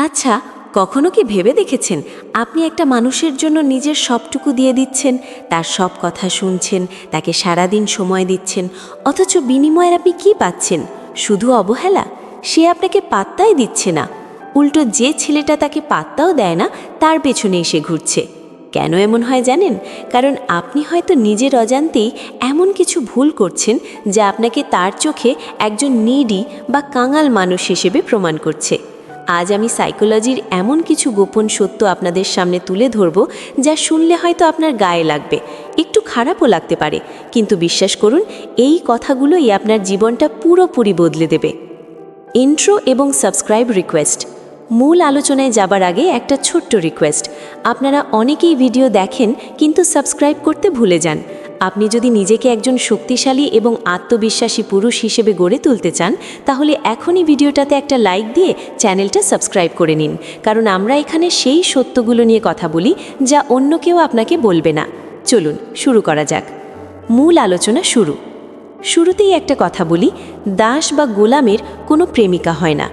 আচ্ছা, কখনো কি ভেবে দেখেছেন আপনি একটা মানুষের জন্য নিজের সবটুকু দিয়ে দিচ্ছেন, তার সব কথা শুনছেন, তাকে সারাদিন সময় দিচ্ছেন, অথচ বিনিময়ে আপনি কি পাচ্ছেন? শুধু অবহেলা। সে আপনাকে পাত্তাই দিচ্ছে না। উল্টো যে ছেলেটা তাকে পাত্তাও দেয় না, তার পেছনে এসে ঘুরছে। কেন এমন হয় জানেন? কারণ আপনি হয়তো নিজের অজান্তেই এমন কিছু ভুল করছেন যা আপনাকে তার চোখে একজন নিডি বা কাঙাল মানুষ হিসেবে প্রমাণ করছে। আজ আমি সাইকোলজির এমন কিছু গোপন সত্য আপনাদের সামনে তুলে ধরব, যা শুনলে হয়তো আপনার গায়ে লাগবে, একটু খারাপও লাগতে পারে, কিন্তু বিশ্বাস করুন, এই কথাগুলোই আপনার জীবনটা পুরোপুরি বদলে দেবে। ইন্ট্রো এবং সাবস্ক্রাইব রিকোয়েস্ট। মূল আলোচনায় যাবার আগে একটা ছোট্ট রিকোয়েস্ট। আপনারা অনেকেই ভিডিও দেখেন কিন্তু সাবস্ক্রাইব করতে ভুলে যান। আপনি যদি নিজেকে একজন শক্তিশালী এবং আত্মবিশ্বাসী পুরুষ হিসেবে গড়ে তুলতে চান, তাহলে এখনই ভিডিওটাতে একটা লাইক দিয়ে চ্যানেলটা সাবস্ক্রাইব করে নিন, কারণ আমরা এখানে সেই সত্যগুলো নিয়ে কথা বলি যা অন্য কেউ আপনাকে বলবে না। চলুন শুরু করা যাক। মূল আলোচনা শুরুতেই একটা কথা বলি, দাস বা গোলামের কোনো প্রেমিকা হয় না।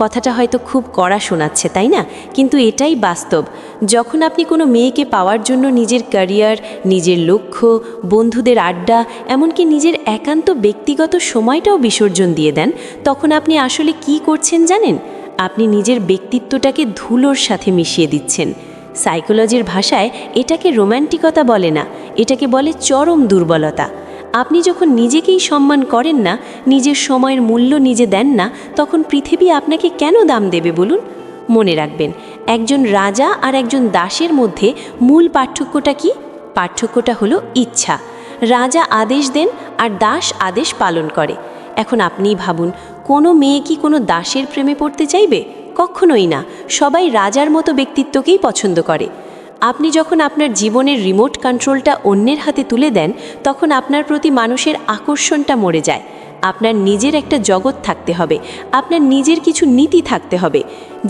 কথাটা হয়তো খুব কড়া শোনাচ্ছে, তাই না? কিন্তু এটাই বাস্তব। যখন আপনি কোনো মেয়েকে পাওয়ার জন্য নিজের ক্যারিয়ার, নিজের লক্ষ্য, বন্ধুদের আড্ডা, এমনকি নিজের একান্ত ব্যক্তিগত সময়টাও বিসর্জন দিয়ে দেন, তখন আপনি আসলে কি করছেন জানেন? আপনি নিজের ব্যক্তিত্বটাকে ধুলোর সাথে মিশিয়ে দিচ্ছেন। সাইকোলজির ভাষায় এটাকে রোম্যান্টিকতা বলে না, এটাকে বলে চরম দুর্বলতা। আপনি যখন নিজেকেই সম্মান করেন না, নিজের সময়ের মূল্য নিজে দেন না, তখন পৃথিবী আপনাকে কেন দাম দেবে বলুন? মনে রাখবেন, একজন রাজা আর একজন দাসের মধ্যে মূল পার্থক্যটা কি? পার্থক্যটা হলো ইচ্ছা। রাজা আদেশ দেন আর দাস আদেশ পালন করে। এখন আপনিই ভাবুন, কোনো মেয়ে কি কোনো দাসের প্রেমে পড়তে চাইবে? কখনোই না। সবাই রাজার মতো ব্যক্তিত্বকেই পছন্দ করে। আপনি যখন আপনার জীবনের রিমোট কন্ট্রোলটা অন্যের হাতে তুলে দেন, তখন আপনার প্রতি মানুষের আকর্ষণটা মরে যায়। আপনার নিজের একটা জগৎ থাকতে হবে, আপনার নিজের কিছু নীতি থাকতে হবে।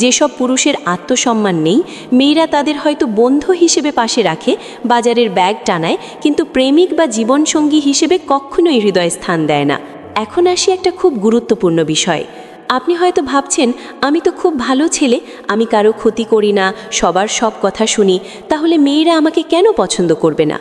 যেসব পুরুষের আত্মসম্মান নেই, মেয়েরা তাদের হয়তো বন্ধু হিসেবে পাশে রাখে, বাজারের ব্যাগ টানায়, কিন্তু প্রেমিক বা জীবনসঙ্গী হিসেবে কখনোই হৃদয়ে স্থান দেয় না। এখন আসি একটা খুব গুরুত্বপূর্ণ বিষয়। আপনি হয়তো ভাবছেন, আমি তো খুব ভালো ছেলে, আমি কারো ক্ষতি করি না, সবার সব কথা শুনি, তাহলে মেয়েরা আমাকে কেন পছন্দ করবে না?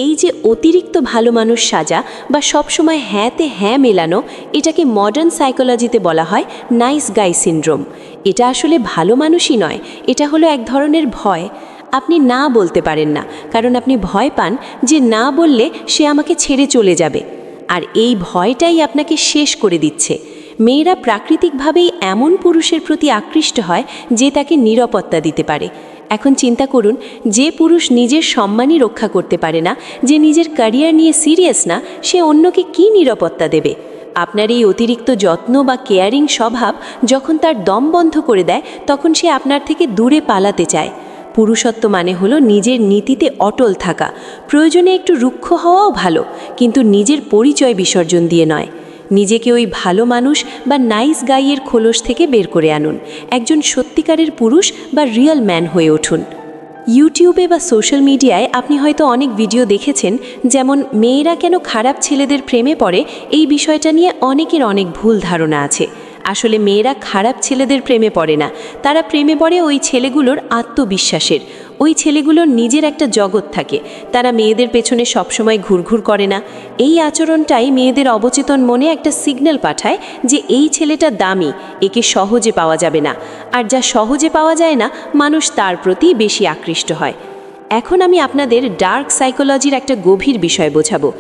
এই যে অতিরিক্ত ভালো মানুষ সাজা বা সবসময় হ্যাঁতে হ্যাঁ মেলানো, এটাকে মডার্ন সাইকোলজিতে বলা হয় নাইস গাই সিনড্রোম। এটা আসলে ভালো মানুষই নয়, এটা হলো এক ধরনের ভয়। আপনি না বলতে পারেন না, কারণ আপনি ভয় পান যে না বললে সে আমাকে ছেড়ে চলে যাবে। আর এই ভয়টাই আপনাকে শেষ করে দিচ্ছে। মেয়েরা প্রাকৃতিকভাবেই এমন পুরুষের প্রতি আকৃষ্ট হয় যে তাকে নিরাপত্তা দিতে পারে। এখন চিন্তা করুন, যে পুরুষ নিজের সম্মানই রক্ষা করতে পারে না, যে নিজের ক্যারিয়ার নিয়ে সিরিয়াস না, সে অন্যকে কী নিরাপত্তা দেবে? আপনার এই অতিরিক্ত যত্ন বা কেয়ারিং স্বভাব যখন তার দম বন্ধ করে দেয়, তখন সে আপনার থেকে দূরে পালাতে চায়। পুরুষত্ব মানে হলো নিজের নীতিতে অটল থাকা। প্রয়োজনে একটু রুক্ষ হওয়াও ভালো, কিন্তু নিজের পরিচয় বিসর্জন দিয়ে নয়। নিজেকে ওই ভালো মানুষ বা নাইস গাইয়ের খোলস থেকে বের করে আনুন। একজন সত্যিকারের পুরুষ বা রিয়েল ম্যান হয়ে উঠুন। ইউটিউবে বা সোশ্যাল মিডিয়ায় আপনি হয়তো অনেক ভিডিও দেখেছেন, যেমন মেয়েরা কেন খারাপ ছেলেদের প্রেমে পড়ে, এই বিষয়টা নিয়ে অনেকের অনেক ভুল ধারণা আছে। আসলে মেয়েরা খারাপ ছেলেদের প্রেমে পড়ে না, তারা প্রেমে পড়ে ওই ছেলেগুলোর আত্মবিশ্বাসের। ওই ছেলেগুলোর নিজের একটা জগৎ থাকে, তারা মেয়েদের পেছনে সবসময় ঘুরঘুর করে না। এই আচরণটাই মেয়েদের অবচেতন মনে একটা সিগন্যাল পাঠায় যে এই ছেলেটা দামি, একে সহজে পাওয়া যাবে না। আর যা সহজে পাওয়া যায় না, মানুষ তার প্রতি বেশি আকৃষ্ট হয়। এখন আমি আপনাদের ডার্ক সাইকোলজির একটা গভীর বিষয় বোঝাবো।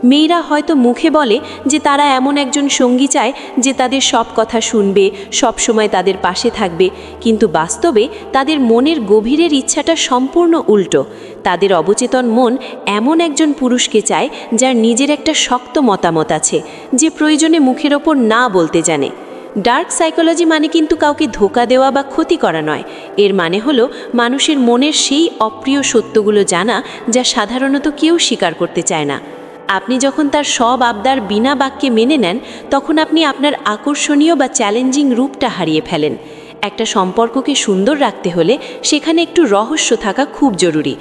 মেয়েরা হয়তো মুখে বলে যে তারা এমন একজন সঙ্গী চায় যে তাদের সব কথা শুনবে, সব সময় তাদের পাশে থাকবে, কিন্তু বাস্তবে তাদের মনের গভীরের ইচ্ছাটা সম্পূর্ণ উল্টো। তাদের অবচেতন মন এমন একজন পুরুষকে চায় যার নিজের একটা শক্ত মতামত আছে, যে প্রয়োজনে মুখের ওপর না বলতে জানে। ডার্ক সাইকোলজি মানে কিন্তু কাউকে ধোঁকা দেওয়া বা ক্ষতি করা নয়। এর মানে হলো মানুষের মনের সেই অপ্রিয় সত্যগুলো জানা যা সাধারণত কেউ স্বীকার করতে চায় না। আপনি যখন তার সব আবদার বিনা বাক্যে মেনে নেন, তখন আপনি আপনার আকর্ষণীয় বা চ্যালেঞ্জিং রূপটা হারিয়ে ফেলেন। একটা সম্পর্ককে সুন্দর রাখতে হলে সেখানে একটু রহস্য থাকা খুব জরুরি।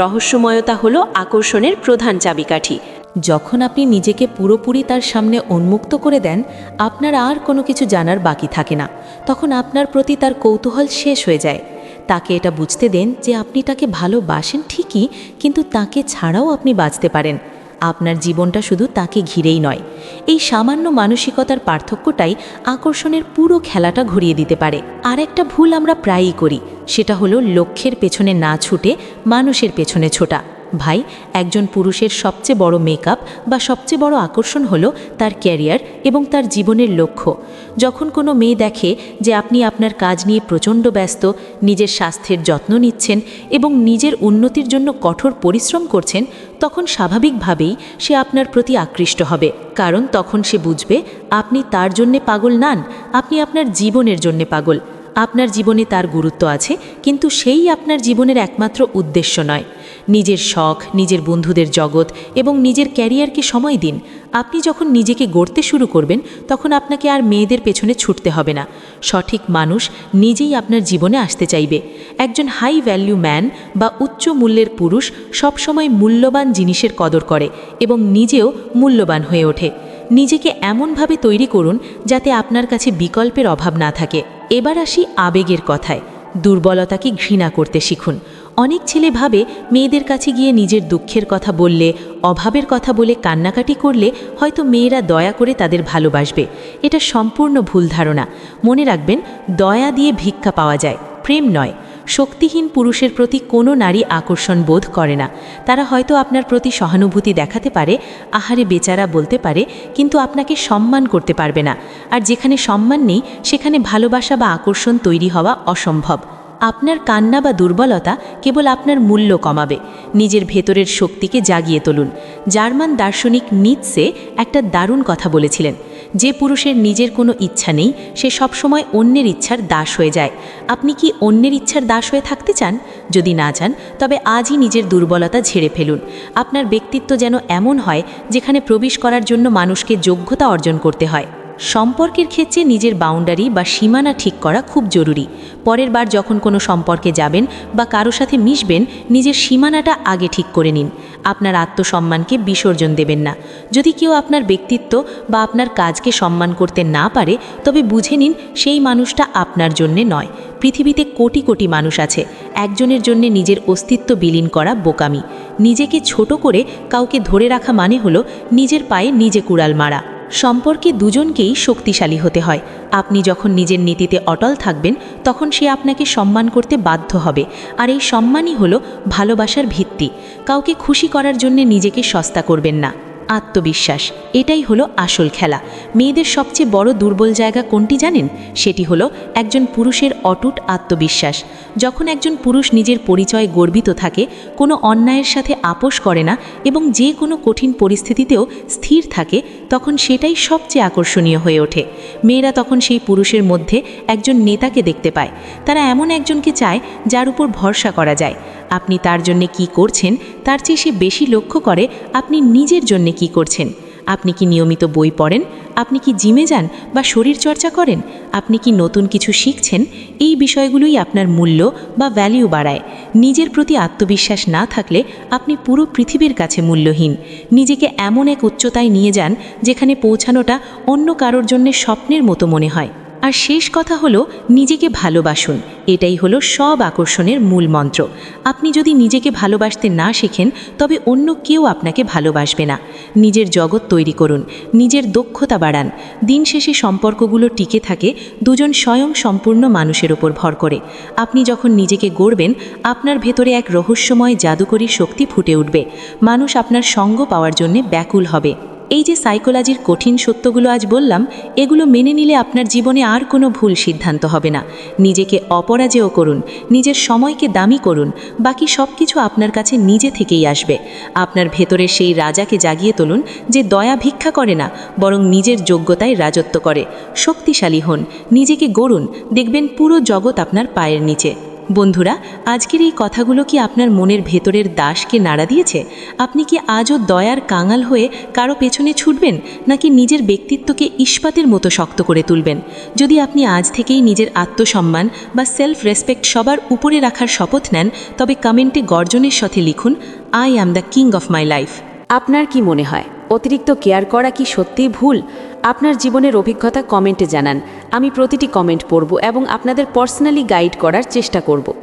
রহস্যময়তা হলো আকর্ষণের প্রধান চাবিকাঠি। যখন আপনি নিজেকে পুরোপুরি তার সামনে উন্মুক্ত করে দেন, আপনার আর কোনো কিছু জানার বাকি থাকে না। তখন আপনার প্রতি তার কৌতূহল শেষ হয়ে যায়। তাকে এটা বুঝতে দেন যে আপনি তাকে ভালোবাসেন ঠিকই, কিন্তু তাকে ছাড়াও আপনি বাঁচতে পারেন। আপনার জীবনটা শুধু তাকে ঘিরেই নয়। এই সামান্য মানসিকতার পার্থক্যটাই আকর্ষণের পুরো খেলাটা ঘুরিয়ে দিতে পারে। আর একটা ভুল আমরা প্রায়ই করি, সেটা হলো লক্ষ্যের পেছনে না ছুটে মানুষের পেছনে ছোটা। ভাই, একজন পুরুষের সবচেয়ে বড় মেকআপ বা সবচেয়ে বড় আকর্ষণ হলো তার ক্যারিয়ার এবং তার জীবনের লক্ষ্য। যখন কোনো মেয়ে দেখে যে আপনি আপনার কাজ নিয়ে প্রচণ্ড ব্যস্ত, নিজের স্বাস্থ্যের যত্ন নিচ্ছেন এবং নিজের উন্নতির জন্য কঠোর পরিশ্রম করছেন, তখন স্বাভাবিকভাবেই সে আপনার প্রতি আকৃষ্ট হবে। কারণ তখন সে বুঝবে আপনি তার জন্যে পাগল নন, আপনি আপনার জীবনের জন্যে পাগল। আপনার জীবনে তার গুরুত্ব আছে, কিন্তু সেই আপনার জীবনের একমাত্র উদ্দেশ্য নয়। নিজের শখ, নিজের বন্ধুদের জগৎ এবং নিজের ক্যারিয়ারকে সময় দিন। আপনি যখন নিজেকে গড়তে শুরু করবেন, তখন আপনাকে আর মেয়েদের পেছনে ছুটতে হবে না। সঠিক মানুষ নিজেই আপনার জীবনে আসতে চাইবে। একজন হাই ভ্যালু ম্যান বা উচ্চ মূল্যের পুরুষ সবসময় মূল্যবান জিনিসের কদর করে এবং নিজেও মূল্যবান হয়ে ওঠে। নিজেকে এমনভাবে তৈরি করুন যাতে আপনার কাছে বিকল্পের অভাব না থাকে। এবার আসি আবেগের কথায়। দুর্বলতাকে ঘৃণা করতে শিখুন। অনেক ছেলে ভাবে মেয়েদের কাছে গিয়ে নিজের দুঃখের কথা বললে, অভাবের কথা বলে কান্নাকাটি করলে হয়তো মেয়েরা দয়া করে তাদের ভালোবাসবে। এটা সম্পূর্ণ ভুল ধারণা। মনে রাখবেন, দয়া দিয়ে ভিক্ষা পাওয়া যায়, প্রেম নয়। শক্তিহীন পুরুষের প্রতি কোনো নারী আকর্ষণ বোধ করে না। তারা হয়তো আপনার প্রতি সহানুভূতি দেখাতে পারে, আহারে বেচারা বলতে পারে, কিন্তু আপনাকে সম্মান করতে পারবে না। আর যেখানে সম্মান নেই, সেখানে ভালোবাসা বা আকর্ষণ তৈরি হওয়া অসম্ভব। আপনার কান্না বা দুর্বলতা কেবল আপনার মূল্য কমাবে। নিজের ভেতরের শক্তিকে জাগিয়ে তুলুন। জার্মান দার্শনিক নিৎসে একটা দারুণ কথা বলেছিলেন, যে পুরুষের নিজের কোনো ইচ্ছা নেই, সে সবসময় অন্যের ইচ্ছার দাস হয়ে যায়। আপনি কি অন্যের ইচ্ছার দাস হয়ে থাকতে চান? যদি না চান, তবে আজই নিজের দুর্বলতা ঝেড়ে ফেলুন। আপনার ব্যক্তিত্ব যেন এমন হয় যেখানে প্রবেশ করার জন্য মানুষকে যোগ্যতা অর্জন করতে হয়। সম্পর্কের ক্ষেত্রে নিজের বাউন্ডারি বা সীমানা ঠিক করা খুব জরুরি। পরের বার যখন কোনো সম্পর্কে যাবেন বা কারো সাথে মিশবেন, নিজের সীমানাটা আগে ঠিক করে নিন। আপনার আত্মসম্মানকে বিসর্জন দেবেন না। যদি কেউ আপনার ব্যক্তিত্ব বা আপনার কাজকে সম্মান করতে না পারে, তবে বুঝে নিন সেই মানুষটা আপনার জন্যে নয়। পৃথিবীতে কোটি কোটি মানুষ আছে, একজনের জন্য নিজের অস্তিত্ব বিলীন করা বোকামি। নিজেকে ছোট করে কাউকে ধরে রাখা মানে হলো নিজের পায়ে নিজে কুড়াল মারা। সম্পর্কে দুজনকেই শক্তিশালী হতে হয়। আপনি যখন নিজের নীতিতে অটল থাকবেন, তখন সে আপনাকে সম্মান করতে বাধ্য হবে। আর এই সম্মানই হলো ভালোবাসার ভিত্তি। কাউকে খুশি করার জন্য নিজেকে সস্তা করবেন না। আত্মবিশ্বাস, এটাই হলো আসল খেলা। মেয়েদের সবচেয়ে বড় দুর্বল জায়গা কোনটি জানেন? সেটি হলো একজন পুরুষের অটুট আত্মবিশ্বাস। যখন একজন পুরুষ নিজের পরিচয়ে গর্বিত থাকে, কোনো অন্যায়ের সাথে আপোষ করে না এবং যে কোনো কঠিন পরিস্থিতিতেও স্থির থাকে, তখন সেটাই সবচেয়ে আকর্ষণীয় হয়ে ওঠে। মেয়েরা তখন সেই পুরুষের মধ্যে একজন নেতাকে দেখতে পায়। তারা এমন একজনকে চায় যার উপর ভরসা করা যায়। আপনি তার জন্য কি করছেন, তার চেয়ে সে বেশি লক্ষ্য করে আপনি নিজের জন্য কি করছেন। আপনি কি নিয়মিত বই পড়েন? আপনি কি জিমে যান বা শরীর চর্চা করেন? আপনি কি নতুন কিছু শিখছেন? এই বিষয়গুলোই আপনার মূল্য বা ভ্যালিউ বাড়ায়। নিজের প্রতি আত্মবিশ্বাস না থাকলে আপনি পুরো পৃথিবীর কাছে মূল্যহীন। নিজেকে এমন এক উচ্চতায় নিয়ে যান যেখানে পৌঁছানোটা অন্য কারোর জন্য স্বপ্নের মতো মনে হয়। আর শেষ কথা হলো, নিজেকে ভালোবাসুন। এটাই হলো সব আকর্ষণের মূল মন্ত্র। আপনি যদি নিজেকে ভালোবাসতে না শেখেন, তবে অন্য কেউ আপনাকে ভালোবাসবে না। নিজের জগৎ তৈরি করুন, নিজের দক্ষতা বাড়ান। দিন শেষে সম্পর্কগুলো টিকে থাকে দুজন স্বয়ং সম্পূর্ণ মানুষের ওপর ভর করে। আপনি যখন নিজেকে গড়বেন, আপনার ভেতরে এক রহস্যময় জাদুকরী শক্তি ফুটে উঠবে। মানুষ আপনার সঙ্গ পাওয়ার জন্য ব্যাকুল হবে। এই যে সাইকোলজির কঠিন সত্যগুলো আজ বললাম, এগুলো মেনে নিলে আপনার জীবনে আর কোনো ভুল সিদ্ধান্ত হবে না। নিজেকে অপরাজেয় করুন, নিজের সময়কে দামি করুন। বাকি সব কিছু আপনার কাছে নিজে থেকেই আসবে। আপনার ভেতরের সেই রাজাকে জাগিয়ে তুলুন, যে দয়া ভিক্ষা করে না, বরং নিজের যোগ্যতায় রাজত্ব করে। শক্তিশালী হন, নিজেকে গড়ুন, দেখবেন পুরো জগৎ আপনার পায়ের নিচে। বন্ধুরা, আজকের এই কথাগুলো কি আপনার মনের ভেতরের দাসকে নাড়া দিয়েছে? আপনি কি আজও দয়ার কাঙাল হয়ে কারো পেছনে ছুটবেন, নাকি নিজের ব্যক্তিত্বকে ইস্পাতের মতো শক্ত করে তুলবেন? যদি আপনি আজ থেকেই নিজের আত্মসম্মান বা সেলফ রেসপেক্ট সবার উপরে রাখার শপথ নেন, তবে কমেন্টে গর্জনের সাথে লিখুন, I am the king of my life. আপনার কি মনে হয় অতিরিক্ত কেয়ার করা কি সত্যিই ভুল? আপনার জীবনের অভিজ্ঞতা কমেন্টে জানান। আমি প্রতিটি কমেন্ট পড়ব এবং আপনাদের পার্সোনালি গাইড করার চেষ্টা করব।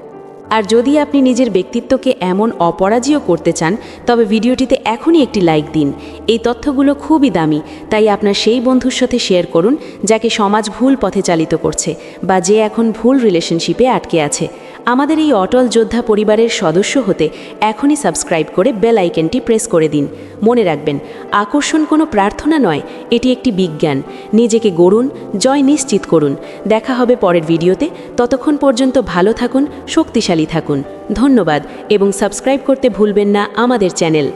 আর যদি আপনি নিজের ব্যক্তিত্বকে এমন অপরাজেয় করতে চান তবে ভিডিওটিতে এখনই একটি লাইক দিন। এই তথ্যগুলো খুবই দামি, তাই আপনার সেই বন্ধুর সাথে শেয়ার করুন যাকে সমাজ ভুল পথে চালিত করছে বা যে এখন ভুল রিলেশনশিপে আটকে আছে। আমাদের এই অটল যোদ্ধা পরিবারের সদস্য হতে এখনই সাবস্ক্রাইব করে বেল আইকনটি প্রেস করে দিন। মনে রাখবেন, আকর্ষণ কোনো প্রার্থনা নয়, এটি একটি বিজ্ঞান। নিজেকে গড়ুন, জয় নিশ্চিত করুন। দেখা হবে পরের ভিডিওতে। ততক্ষণ পর্যন্ত ভালো থাকুন, শক্তিশালী থাকুন। ধন্যবাদ এবং সাবস্ক্রাইব করতে ভুলবেন না আমাদের চ্যানেল।